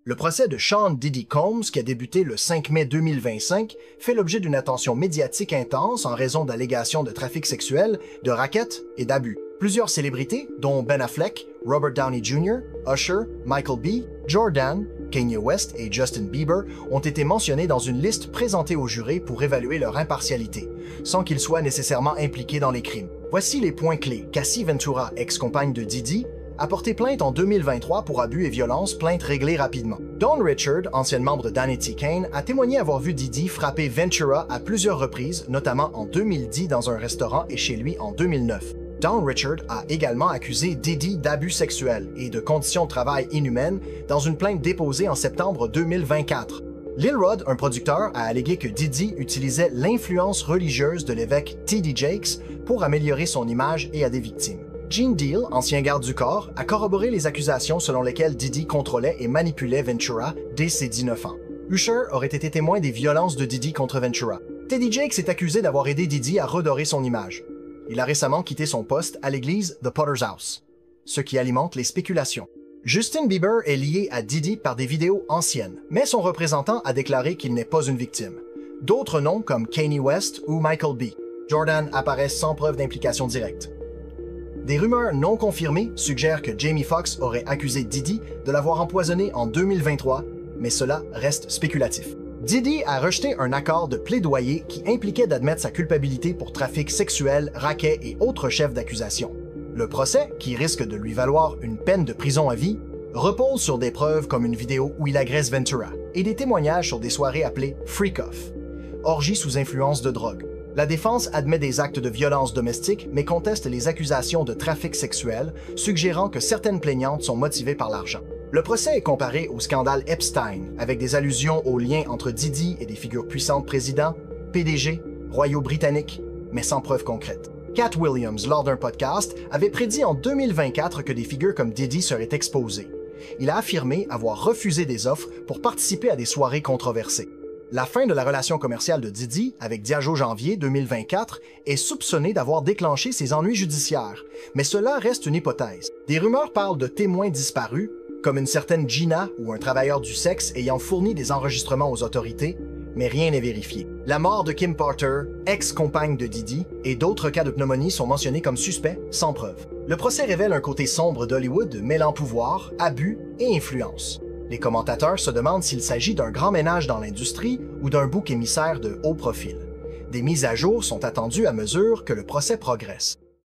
Le procès de Sean Diddy Combs, qui a débuté le 5 mai 2025, fait l'objet d'une attention médiatique intense en raison d'allégations de trafic sexuel, de racket et d'abus. Plusieurs célébrités, dont Ben Affleck, Robert Downey Jr., Usher, Michael B., Jordan, Kanye West et Justin Bieber, ont été mentionnés dans une liste présentée aux jurés pour évaluer leur impartialité, sans qu'ils soient nécessairement impliqués dans les crimes. Voici les points clés. Cassie Ventura, ex-compagne de Diddy, a porté plainte en 2023 pour abus et violence, plainte réglée rapidement. Dawn Richard, ancienne membre de Danity Kane, a témoigné avoir vu Diddy frapper Ventura à plusieurs reprises, notamment en 2010 dans un restaurant et chez lui en 2009. Dawn Richard a également accusé Diddy d'abus sexuels et de conditions de travail inhumaines dans une plainte déposée en septembre 2024. Lil Rod, un producteur, a allégué que Diddy utilisait l'influence religieuse de l'évêque T.D. Jakes pour améliorer son image et à des victimes. Gene Deal, ancien garde du corps, a corroboré les accusations selon lesquelles Diddy contrôlait et manipulait Ventura dès ses 19 ans. Usher aurait été témoin des violences de Diddy contre Ventura. T.D. Jakes est accusé d'avoir aidé Diddy à redorer son image. Il a récemment quitté son poste à l'église The Potter's House, ce qui alimente les spéculations. Justin Bieber est lié à Diddy par des vidéos anciennes, mais son représentant a déclaré qu'il n'est pas une victime. D'autres noms comme Kanye West ou Michael B. Jordan apparaissent sans preuve d'implication directe. Des rumeurs non confirmées suggèrent que Jamie Foxx aurait accusé Diddy de l'avoir empoisonné en 2023, mais cela reste spéculatif. Diddy a rejeté un accord de plaidoyer qui impliquait d'admettre sa culpabilité pour trafic sexuel, racket et autres chefs d'accusation. Le procès, qui risque de lui valoir une peine de prison à vie, repose sur des preuves comme une vidéo où il agresse Ventura et des témoignages sur des soirées appelées freak-off, orgies sous influence de drogue. La défense admet des actes de violence domestique, mais conteste les accusations de trafic sexuel, suggérant que certaines plaignantes sont motivées par l'argent. Le procès est comparé au scandale Epstein, avec des allusions aux liens entre Diddy et des figures puissantes présidents, PDG, royaux britanniques, mais sans preuves concrètes. Cat Williams, lors d'un podcast, avait prédit en 2024 que des figures comme Diddy seraient exposées. Il a affirmé avoir refusé des offres pour participer à des soirées controversées. La fin de la relation commerciale de Diddy avec Diageo Janvier 2024 est soupçonnée d'avoir déclenché ses ennuis judiciaires, mais cela reste une hypothèse. Des rumeurs parlent de témoins disparus, comme une certaine Gina ou un travailleur du sexe ayant fourni des enregistrements aux autorités, mais rien n'est vérifié. La mort de Kim Porter, ex-compagne de Diddy, et d'autres cas de pneumonie sont mentionnés comme suspects, sans preuve. Le procès révèle un côté sombre d'Hollywood mêlant pouvoir, abus et influence. Les commentateurs se demandent s'il s'agit d'un grand ménage dans l'industrie ou d'un bouc émissaire de haut profil. Des mises à jour sont attendues à mesure que le procès progresse.